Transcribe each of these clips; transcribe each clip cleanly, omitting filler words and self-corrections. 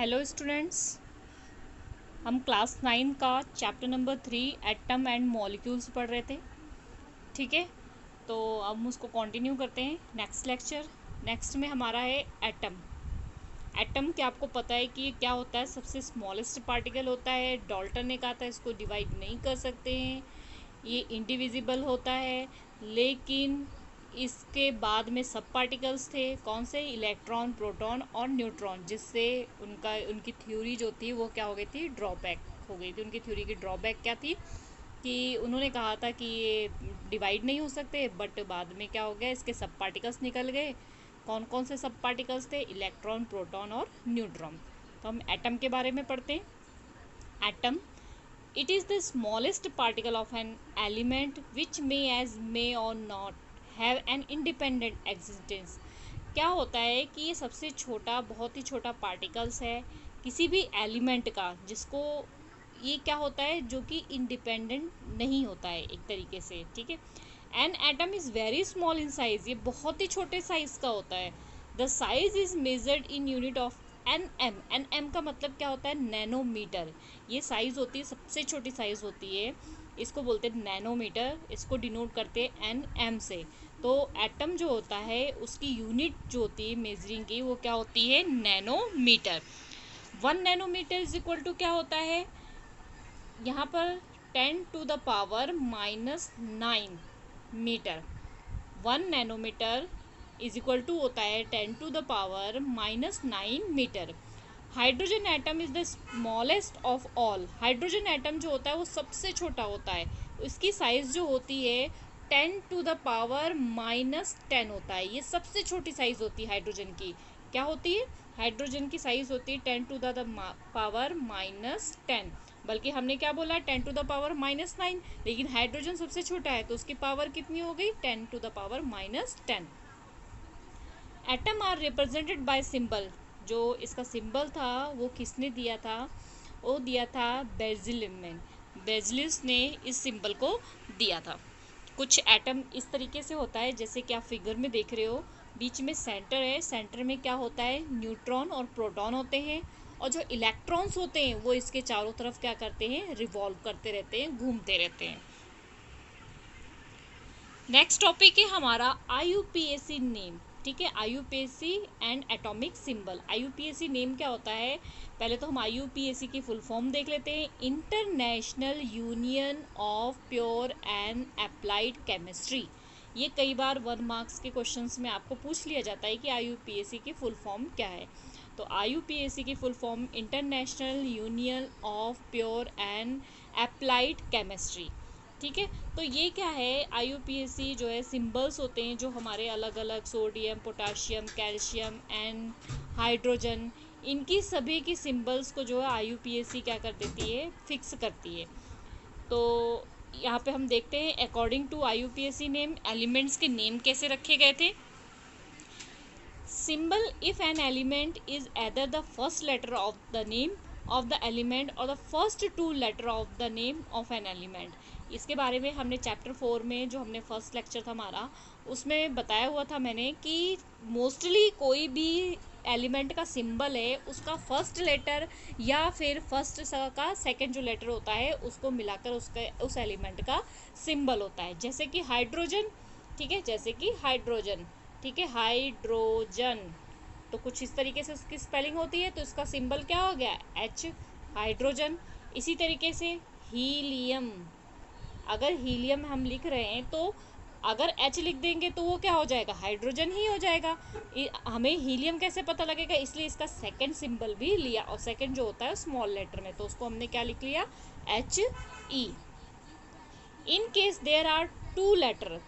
Hello students, हम class 9 का chapter number 3 atom and molecules पढ़ रहे थे। ठीक है, तो अब हम उसको कंटिन्यू करते हैं। नेक्स्ट लेक्चर, नेक्स्ट में हमारा है एटम। एटम क्या आपको पता है कि ये क्या होता है? सबसे स्मॉलेस्ट पार्टिकल होता है। डाल्टन ने कहा था इसको डिवाइड नहीं कर सकते हैं, ये इंडिविजिबल होता है। लेकिन इसके बाद में सब पार्टिकल्स थे, कौन से? इलेक्ट्रॉन, प्रोटॉन और न्यूट्रॉन, जिससे उनकी थ्योरी जो थी वो क्या हो गई थी? ड्रॉबैक हो गई थी। उनकी थ्योरी की ड्रॉबैक क्या थी कि उन्होंने कहा था कि ये डिवाइड नहीं हो सकते, बट बाद में क्या हो गया, इसके सब पार्टिकल्स निकल गए। कौन कौन से सब पार्टिकल्स थे? इलेक्ट्रॉन, प्रोटॉन और न्यूट्रॉन। तो हम एटम के बारे में पढ़ते हैं। Atom, it is the smallest particle of an element which may or not have an independent existence। क्या होता है कि ये सबसे छोटा, बहुत ही छोटा पार्टिकल्स है किसी भी एलिमेंट का, जिसको ये क्या होता है, जो कि इंडिपेंडेंट नहीं होता है एक तरीके से। ठीक है, an atom is very small in size, ये बहुत ही छोटे साइज का होता है। The size is measured in unit of N M. N M का मतलब क्या होता है? नैनोमीटर। ये साइज होती है, सबसे छोटी साइज होती है, इसको बोलते हैं नैनोमीटर। इसको डिनोट करते हैं एन एम से। तो एटम जो होता है उसकी यूनिट जो होती है मेजरिंग की, वो क्या होती है? Nanometre. 1 nanometre is equal to क्या होता है यहाँ पर? 10⁻⁻9 metre. 1 nanometre is equal to होता है 10⁻⁻9 metre. Hydrogen atom is the smallest of all. Hydrogen atom जो होता है वो सबसे छोटा होता है। इसकी साइज जो होती है 10⁻10 होता है। ये सबसे छोटी साइज होती है हाइड्रोजन की। क्या होती है? हाइड्रोजन की साइज होती है 10⁻10। बल्कि हमने क्या बोला? 10⁻⁻9। लेकिन हाइड्रोजन सबसे छोटा है तो उसकी पावर कितनी हो गई? 10⁻10। Atom are represented by symbol. जो इसका सिंबल था वो किसने दिया था? वो दिया था बेज़िलियस ने इस सिंबल को दिया था। कुछ एटम इस तरीके से होता है जैसे कि आप फिगर में देख रहे हो, बीच में सेंटर है, सेंटर में क्या होता है? न्यूट्रॉन और प्रोटॉन होते हैं, और जो इलेक्ट्रॉन्स होते हैं वो इसके चारों तरफ क्या करते हैं? रिवॉल्व करते रहते हैं, घूमते रहते हैं। नेक्स्ट टॉपिक है हमारा IUPAC नेम। ठीक है, IUPAC and atomic symbol. IUPAC name क्या होता है? पहले तो हम IUPAC की फुल फॉर्म देख लेते हैं। International union of pure and applied chemistry. ये कई बार 1 मार्क्स के क्वेश्चंस में आपको पूछ लिया जाता है कि IUPAC की फुल फॉर्म क्या है। तो IUPAC की full form international union of pure and applied chemistry. ठीक है, तो ये क्या है? IUPAC जो है सिंबल्स होते हैं जो हमारे अलग अलग sodium, potassium, calcium and hydrogen, इनकी सभी की सिंबल्स को जो है IUPAC क्या कर देती है? फिक्स करती है। तो यहाँ पे हम देखते हैं according to IUPAC name elements के नेम कैसे रखे गए थे। Symbol if an element is either the first letter of the name of the element और the first 2 letter of the name of an element. इसके बारे में हमने चैप्टर 4 में, जो हमने फर्स्ट लेक्चर था हमारा, उसमें बताया हुआ था मैंने कि मोस्टली कोई भी एलिमेंट का सिंबल है उसका फर्स्ट लेटर या फिर फर्स्ट का सेकंड जो लेटर होता है उसको मिलाकर उस एलिमेंट का सिंबल होता है। जैसे कि हाइड्रोजन, ठीक है, जैसे कि हाइड्रोजन, ठीक है, हाइड्रोजन, तो कुछ इस तरीके से उसकी स्पेलिंग होती है, तो इसका सिंबल क्या हो गया? H, hydrogen. इसी तरीके से हीलियम, अगर हीलियम हम लिख रहे हैं तो अगर H लिख देंगे तो वो क्या हो जाएगा? हाइड्रोजन ही हो जाएगा। हमें हीलियम कैसे पता लगेगा? इसलिए इसका सेकंड सिंबल भी लिया, और सेकंड जो होता है स्मॉल लेटर में, तो उसको हमने क्या लिख लिया? HE। In case there are 2 letter,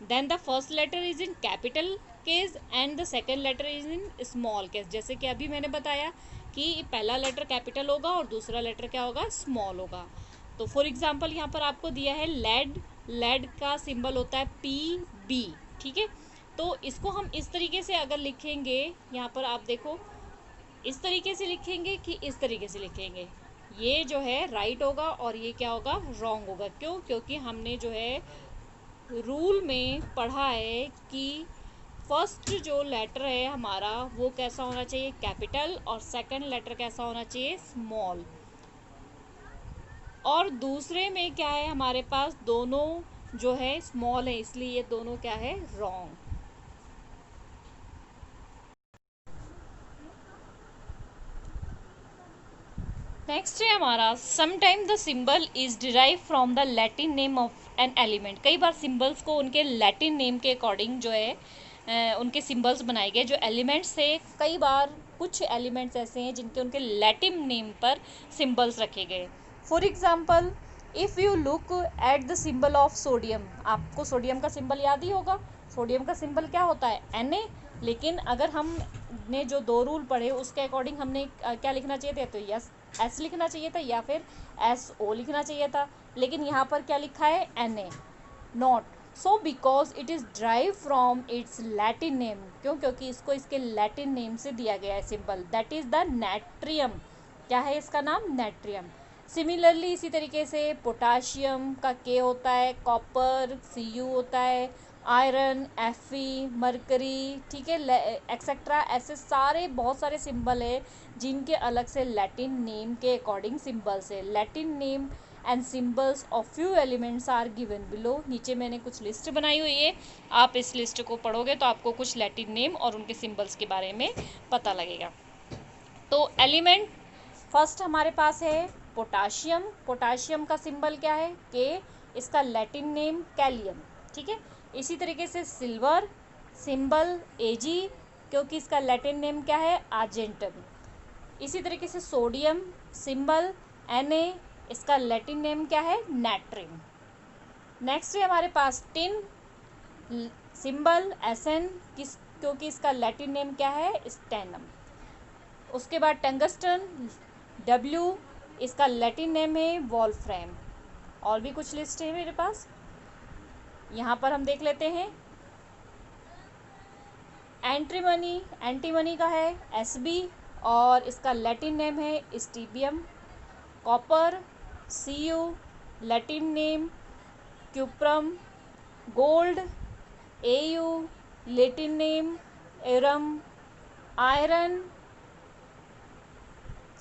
then the first letter is in capital case and the second letter is in small case। जैसे कि अभी मैंने बताया कि पहला लेटर कैपिटल होगा और दूसरा लेटर क्या होगा? स्मॉल होगा। तो फॉर एग्जांपल यहाँ पर आपको दिया है लेड। लेड का सिंबल होता है PB। ठीक है, तो इसको हम इस तरीके से अगर लिखेंगे, यहाँ पर आप देखो, इस तरीके से लिखेंगे कि इस तरीके से लिखेंगे, ये जो है राइट होगा और ये क्या होगा? रॉन्ग होगा। क्यों? क्योंकि हमने जो है रूल में पढ़ा है कि फर्स्ट जो लेटर है हमारा वो कैसा होना चाहिए, कैपिटल, और सेकंड लेटर कैसा होना चाहिए, स्मॉल। और दूसरे में क्या है, हमारे पास दोनों जो है स्मॉल है, इसलिए ये दोनों क्या है, रॉन्ग। नेक्स्ट है हमारा, sometime the symbol is derive from the Latin name of an element. कई बार सिंबल्स को उनके लैटिन नेम के अकॉर्डिंग जो है उनके सिंबल्स बनाए गए। जो एलिमेंट्स है, कई बार कुछ एलिमेंट्स ऐसे हैं जिनके उनके लैटिन नेम पर सिंबल्स रखे गए। For example, if you look at the symbol of sodium, आपको सोडियम का सिंबल याद ही होगा। सोडियम का सिंबल क्या होता है, Na। लेकिन अगर हमने जो 2 रूल पढ़े उसके अकॉर्डिंग हमने क्या लिखना चाहिए था, तो यस एस लिखना चाहिए था या फिर SO लिखना चाहिए था। लेकिन यहाँ पर क्या लिखा है, Na, not. So because it is drive from its Latin name. क्यों, क्योंकि इसको इसके लैटिन नेम से दिया गया है सिंबल, दैट इज़ द नाट्रियम। क्या है इसका नाम, नाट्रियम। सिमिलरली इसी तरीके से पोटाशियम का K होता है, कॉपर Cu होता है, आयरन Fe, मरकरी, ठीक है, एक्सेट्रा। ऐसे सारे बहुत सारे सिंबल है जिनके अलग से लैटिन नेम के अकॉर्डिंग सिंबल्स है। Latin name and symbols of few elements are given below. नीचे मैंने कुछ लिस्ट बनाई हुई है, आप इस लिस्ट को पढ़ोगे तो आपको कुछ लैटिन नेम और उनके सिंबल्स के बारे में पता लगेगा। तो एलिमेंट फर्स्ट हमारे पास है पोटाशियम। पोटाशियम का सिंबल क्या है, K, इसका लैटिन नेम कैलियम, ठीक है। इसी तरीके से सिल्वर, सिंबल Ag, क्योंकि इसका लैटिन नेम क्या है, आर्जेंटम। इसी तरीके से सोडियम, सिंबल Na, इसका लैटिन नेम क्या है, नाट्रियम। नेक्स्ट है हमारे पास टिन, सिंबल Sn, क्योंकि इसका लैटिन नेम क्या है, स्टेनम। उसके बाद टंगस्टन, W, इसका लैटिन नेम है वॉल्फ्रैम। और भी कुछ लिस्ट है मेरे पास, यहाँ पर हम देख लेते हैं। एंटीमनी, एंटीमनी का है Sb और इसका लैटिन नेम है stibium. Copper Cu, Latin name cuprum. Gold Au, Latin name aurum. Iron,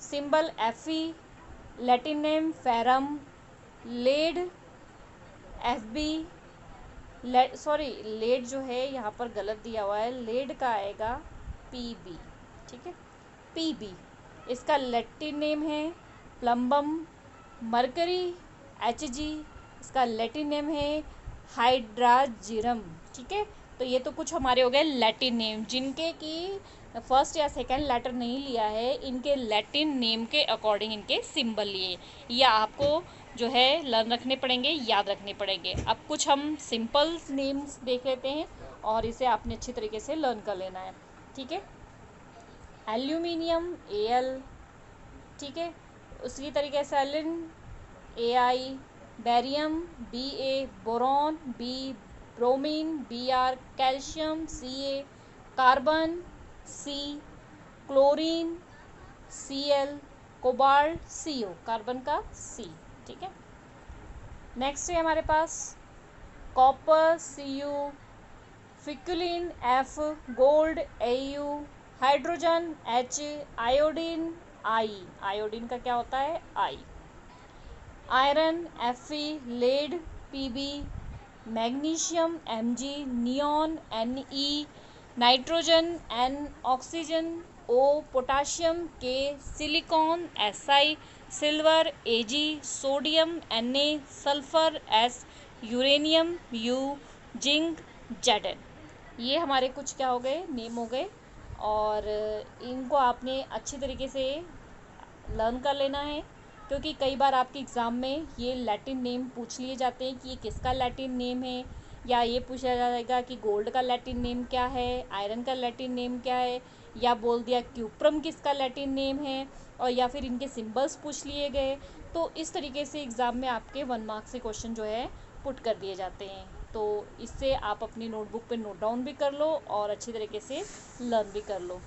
symbol Fe, Latin name ferrum. Lead Fb, sorry lead जो है यहाँ पर गलत दिया हुआ है, लेड का आएगा Pb, ठीक है, Pb, इसका लैटिन नेम है प्लम्बम। मरकरी Hg, इसका लैटिन नेम है हाइड्राजिरम, ठीक है। तो ये तो कुछ हमारे हो गए लैटिन नेम, जिनके की फर्स्ट या सेकंड लेटर नहीं लिया है, इनके लैटिन नेम के अकॉर्डिंग इनके सिंबल लिए। ये आपको जो है लर्न रखने पड़ेंगे, याद रखने पड़ेंगे। अब कुछ हम सिंपल नेम्स देख लेते हैं और इसे आपने अच्छी तरीके से लर्न कर लेना है, ठीक है। एल्यूमिनियम Al, ठीक है। उसी तरीके से एलिन Ai, barium Ba, boron B, bromine Br, calcium Ca, carbon C, chlorine Cl, cobalt Co, carbon का C, ठीक है। नेक्स्ट है हमारे पास कॉपर Cu, फिकुलिन F, gold Au, hydrogen H, iodine I, iodine का क्या होता है, I, iron Fe, lead Pb, magnesium Mg, neon Ne, nitrogen N, oxygen O, potassium K, silicon Si, silver Ag, sodium Na, sulphur S, uranium U, zinc Zn। ये हमारे कुछ क्या हो गए, नेम हो गए, और इनको आपने अच्छी तरीके से लर्न कर लेना है, क्योंकि कई बार आपके एग्ज़ाम में ये लैटिन नेम पूछ लिए जाते हैं कि ये किसका लैटिन नेम है, या ये पूछा जाएगा कि गोल्ड का लैटिन नेम क्या है, आयरन का लैटिन नेम क्या है, या बोल दिया क्यूप्रम किसका लैटिन नेम है, और या फिर इनके सिंबल्स पूछ लिए गए। तो इस तरीके से एग्ज़ाम में आपके 1 मार्क्स से क्वेश्चन जो है पुट कर दिए जाते हैं। तो इससे आप अपनी नोटबुक पे नोट डाउन भी कर लो और अच्छी तरीके से लर्न भी कर लो।